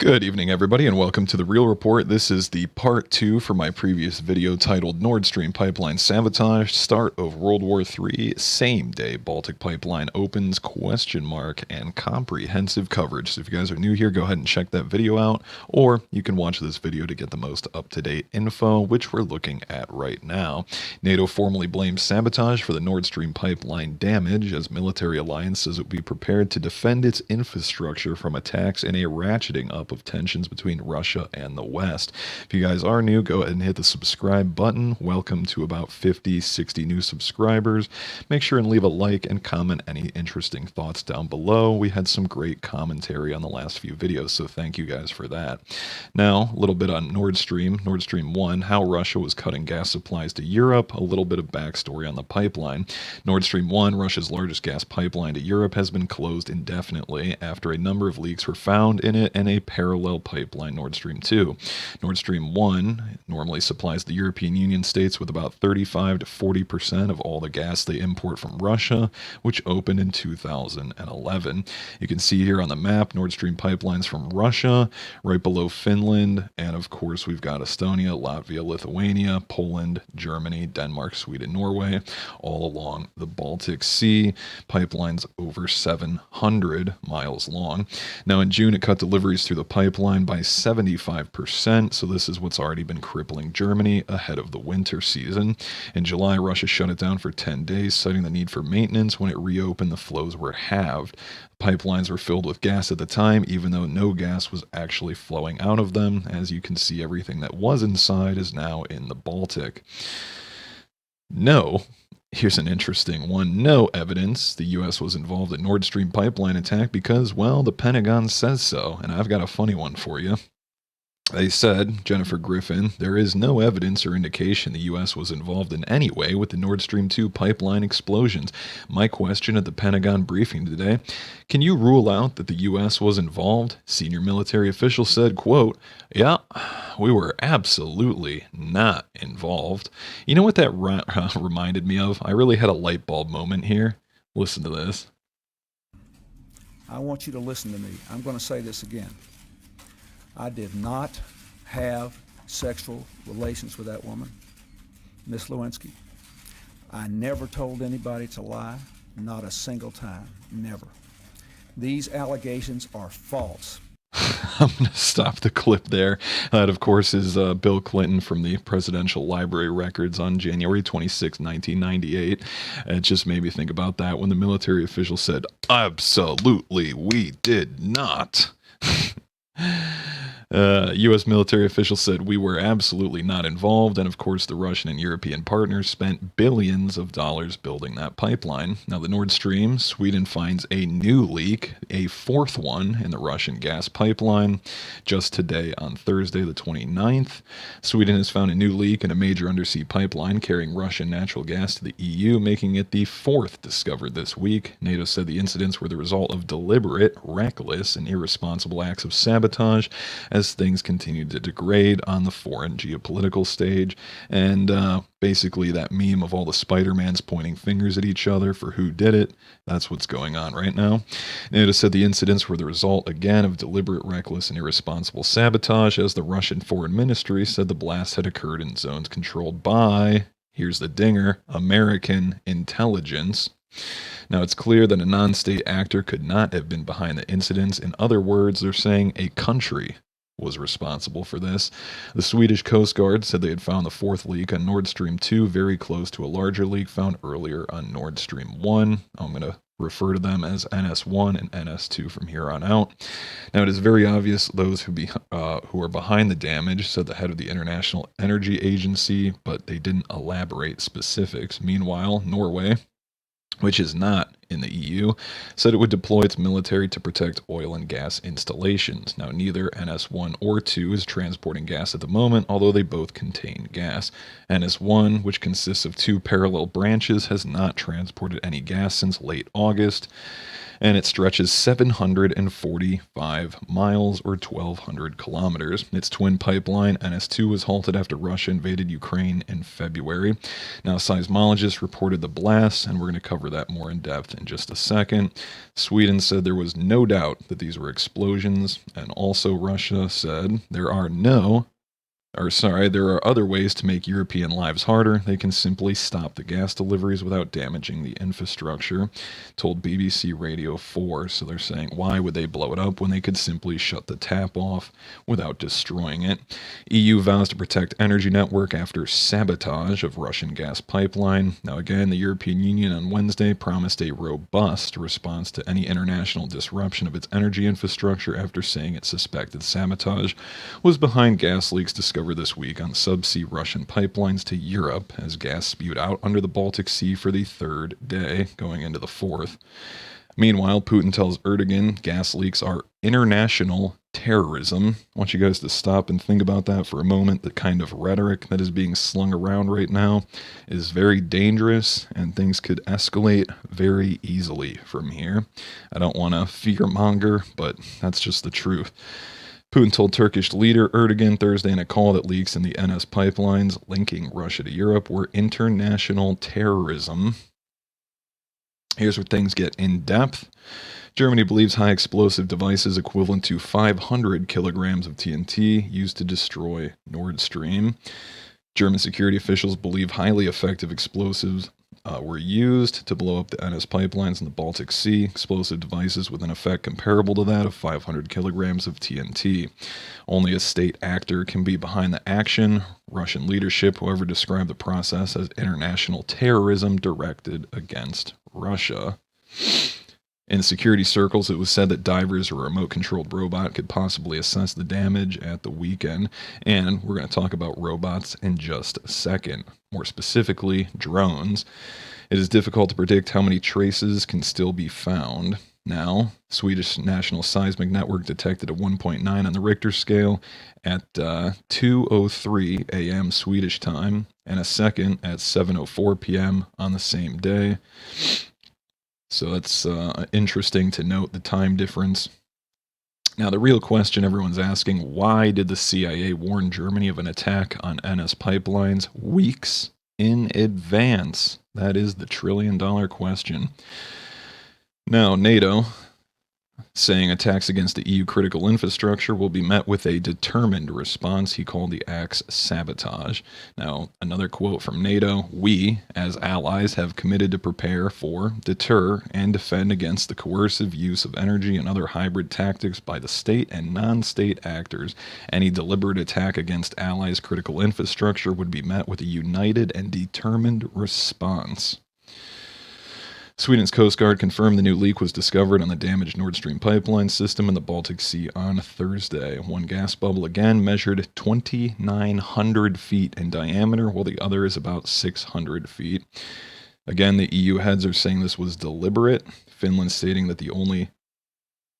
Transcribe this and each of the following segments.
Good evening, everybody, and welcome to The Real Report. This is the part 2 for my previous video titled Nord Stream Pipeline Sabotage, Start of World War III, Same Day Baltic Pipeline Opens, ? And comprehensive coverage. So if you guys are new here, go ahead and check that video out, or you can watch this video to get the most up-to-date info, which we're looking at right now. NATO formally blames sabotage for the Nord Stream pipeline damage, as military alliance says it will be prepared to defend its infrastructure from attacks in a ratcheting up of tensions between Russia and the West. If you guys are new, go ahead and hit the subscribe button. Welcome to about 50, 60 new subscribers. Make sure and leave a like and comment any interesting thoughts down below. We had some great commentary on the last few videos, so thank you guys for that. Now, a little bit on Nord Stream 1, how Russia was cutting gas supplies to Europe, a little bit of backstory on the pipeline. Nord Stream 1, Russia's largest gas pipeline to Europe, has been closed indefinitely after a number of leaks were found in it and a parallel pipeline, Nord Stream 2. Nord Stream 1 normally supplies the European Union states with about 35 to 40% of all the gas they import from Russia, which opened in 2011. You can see here on the map Nord Stream pipelines from Russia, right below Finland, and of course we've got Estonia, Latvia, Lithuania, Poland, Germany, Denmark, Sweden, Norway, all along the Baltic Sea. Pipelines over 700 miles long. Now in June it cut deliveries through the pipeline by 75%, so this is what's already been crippling Germany ahead of the winter season. In July, Russia shut it down for 10 days, citing the need for maintenance. When it reopened, the flows were halved. Pipelines were filled with gas at the time, even though no gas was actually flowing out of them. As you can see, everything that was inside is now in the Baltic. Here's an interesting one. No evidence the U.S. was involved in Nord Stream pipeline attack because, well, the Pentagon says so. And I've got a funny one for you. They said, Jennifer Griffin, there is no evidence or indication the U.S. was involved in any way with the Nord Stream 2 pipeline explosions. My question at the Pentagon briefing today, can you rule out that the U.S. was involved? Senior military official said, quote, yeah, we were absolutely not involved. You know what that reminded me of? I really had a light bulb moment here. Listen to this. I want you to listen to me. I'm going to say this again. I did not have sexual relations with that woman, Miss Lewinsky. I never told anybody to lie, not a single time, never. These allegations are false. I'm going to stop the clip there. That, of course, is Bill Clinton from the Presidential Library records on January 26, 1998. It just made me think about that when the military official said, absolutely, we did not. U.S. military officials said we were absolutely not involved, and of course the Russian and European partners spent billions of dollars building that pipeline. Now the Nord Stream, Sweden finds a new leak, a fourth one in the Russian gas pipeline. Just today on Thursday the 29th, Sweden has found a new leak in a major undersea pipeline carrying Russian natural gas to the EU, making it the fourth discovered this week. NATO said the incidents were the result of deliberate, reckless, and irresponsible acts of sabotage as things continue to degrade on the foreign geopolitical stage. And basically that meme of all the Spider-Mans pointing fingers at each other for who did it, that's what's going on right now. NATO said the incidents were the result, again, of deliberate, reckless, and irresponsible sabotage, as the Russian Foreign Ministry said the blast had occurred in zones controlled by, here's the dinger, American intelligence. Now, it's clear that a non-state actor could not have been behind the incidents. In other words, they're saying a country was responsible for this. The Swedish Coast Guard said they had found the fourth leak on Nord Stream 2, very close to a larger leak found earlier on Nord Stream 1. I'm going to refer to them as NS1 and NS2 from here on out. Now, it is very obvious those who are behind the damage, said the head of the International Energy Agency, but they didn't elaborate specifics. Meanwhile, Norway, which is not in the EU, said it would deploy its military to protect oil and gas installations. Now, neither NS1 or 2 is transporting gas at the moment, although they both contain gas. NS1, which consists of two parallel branches, has not transported any gas since late August. and it stretches 745 miles or 1,200 kilometers. Its twin pipeline, NS2, was halted after Russia invaded Ukraine in February. Now, seismologists reported the blasts, and we're going to cover that more in depth in just a second. Sweden said there was no doubt that these were explosions, and also Russia said there are other ways to make European lives harder. They can simply stop the gas deliveries without damaging the infrastructure, told BBC Radio 4. So they're saying, why would they blow it up when they could simply shut the tap off without destroying it? EU vows to protect energy network after sabotage of Russian gas pipeline. Now again, the European Union on Wednesday promised a robust response to any international disruption of its energy infrastructure after saying it suspected sabotage was behind gas leaks discovered this week on subsea Russian pipelines to Europe as gas spewed out under the Baltic Sea for the third day, going into the fourth. Meanwhile, Putin tells Erdogan gas leaks are international terrorism. I want you guys to stop and think about that for a moment. The kind of rhetoric that is being slung around right now is very dangerous, and things could escalate very easily from here. I don't want to fearmonger, but that's just the truth. Putin told Turkish leader Erdogan Thursday in a call that leaks in the NS pipelines linking Russia to Europe were international terrorism. Here's where things get in depth. Germany believes high explosive devices equivalent to 500 kilograms of TNT used to destroy Nord Stream. German security officials believe highly effective explosives were used to blow up the NS pipelines in the Baltic Sea, explosive devices with an effect comparable to that of 500 kilograms of TNT. Only a state actor can be behind the action. Russian leadership, however, described the process as international terrorism directed against Russia. In security circles, it was said that divers or a remote-controlled robot could possibly assess the damage at the weekend, and we're going to talk about robots in just a second. More specifically, drones. It is difficult to predict how many traces can still be found. Now, Swedish National Seismic Network detected a 1.9 on the Richter scale at 2:03 a.m. Swedish time, and a second at 7:04 p.m. on the same day. So that's interesting to note the time difference. Now, the real question everyone's asking, why did the CIA warn Germany of an attack on NS pipelines weeks in advance? That is the trillion-dollar question. Now, NATO saying attacks against the EU critical infrastructure will be met with a determined response. He called the acts sabotage. Now, another quote from NATO: "We, as allies, have committed to prepare for, deter, and defend against the coercive use of energy and other hybrid tactics by the state and non-state actors. Any deliberate attack against allies' critical infrastructure would be met with a united and determined response." Sweden's Coast Guard confirmed the new leak was discovered on the damaged Nord Stream pipeline system in the Baltic Sea on Thursday. One gas bubble again measured 2,900 feet in diameter, while the other is about 600 feet. Again, the EU heads are saying this was deliberate. Finland stating that the only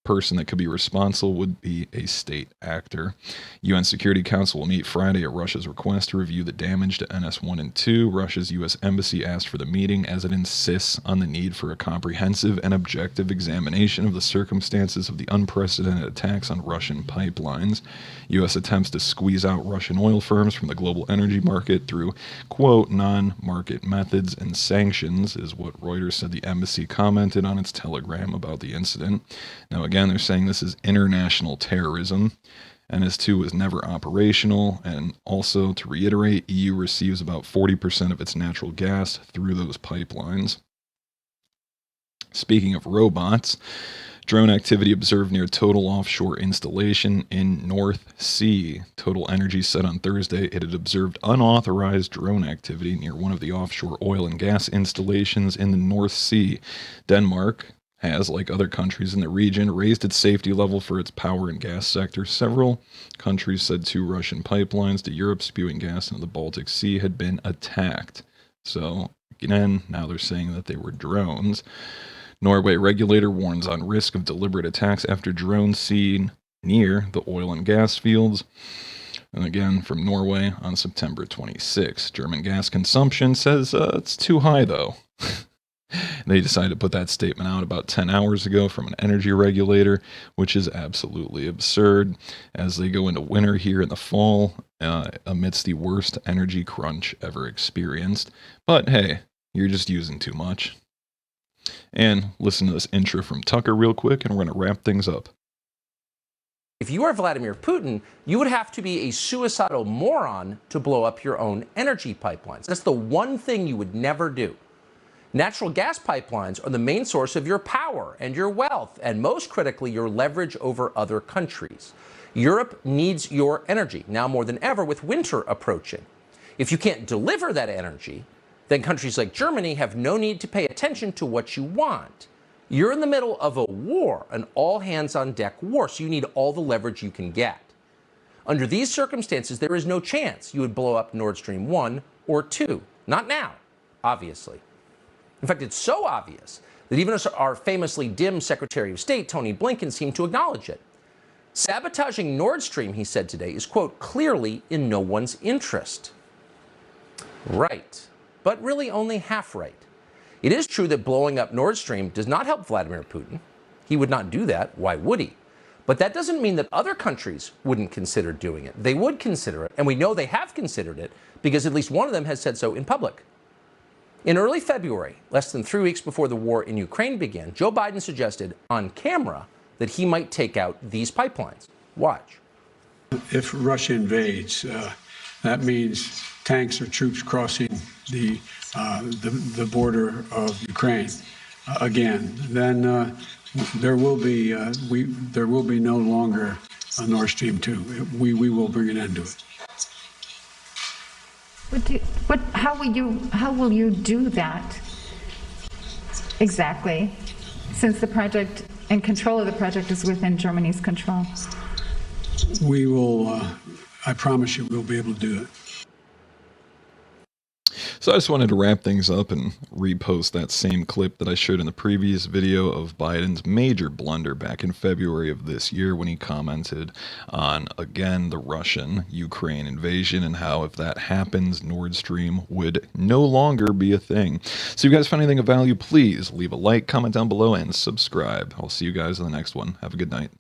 person that could be responsible would be a state actor. UN Security Council will meet Friday at Russia's request to review the damage to NS1 and 2. Russia's U.S. Embassy asked for the meeting as it insists on the need for a comprehensive and objective examination of the circumstances of the unprecedented attacks on Russian pipelines. U.S. attempts to squeeze out Russian oil firms from the global energy market through, quote, non-market methods and sanctions, is what Reuters said the embassy commented on its telegram about the incident. Now, again, they're saying this is international terrorism. NS2 was never operational, and also, to reiterate, EU receives about 40% of its natural gas through those pipelines. Speaking of robots, drone activity observed near Total offshore installation in North Sea. Total Energy said on Thursday it had observed unauthorized drone activity near one of the offshore oil and gas installations in the North Sea. Denmark has, like other countries in the region, raised its safety level for its power and gas sector. Several countries said 2 Russian pipelines to Europe spewing gas into the Baltic Sea had been attacked. So, again, now they're saying that they were drones. Norway regulator warns on risk of deliberate attacks after drones seen near the oil and gas fields. And again, from Norway on September 26. German gas consumption says it's too high, though. They decided to put that statement out about 10 hours ago from an energy regulator, which is absolutely absurd as they go into winter here in the fall amidst the worst energy crunch ever experienced. But hey, you're just using too much. And listen to this intro from Tucker real quick, and we're going to wrap things up. If you are Vladimir Putin, you would have to be a suicidal moron to blow up your own energy pipelines. That's the one thing you would never do. Natural gas pipelines are the main source of your power and your wealth, and most critically, your leverage over other countries. Europe needs your energy, now more than ever with winter approaching. If you can't deliver that energy, then countries like Germany have no need to pay attention to what you want. You're in the middle of a war, an all-hands-on-deck war, so you need all the leverage you can get. Under these circumstances, there is no chance you would blow up Nord Stream 1 or 2. Not now, obviously. In fact, it's so obvious that even our famously dim Secretary of State, Tony Blinken, seemed to acknowledge it. Sabotaging Nord Stream, he said today, is, quote, clearly in no one's interest. Right, but really only half right. It is true that blowing up Nord Stream does not help Vladimir Putin. He would not do that. Why would he? But that doesn't mean that other countries wouldn't consider doing it. They would consider it, and we know they have considered it because at least one of them has said so in public. In early February, less than 3 weeks before the war in Ukraine began, Joe Biden suggested on camera that he might take out these pipelines. Watch. If Russia invades, that means tanks or troops crossing the border of Ukraine again. Then there will be no longer a Nord Stream 2. We will bring an end to it. How will you do that exactly, since the project and control of the project is within Germany's control? We will, I promise you, we'll be able to do it. So I just wanted to wrap things up and repost that same clip that I showed in the previous video of Biden's major blunder back in February of this year when he commented on, again, the Russian-Ukraine invasion and how if that happens, Nord Stream would no longer be a thing. So if you guys find anything of value, please leave a like, comment down below, and subscribe. I'll see you guys in the next one. Have a good night.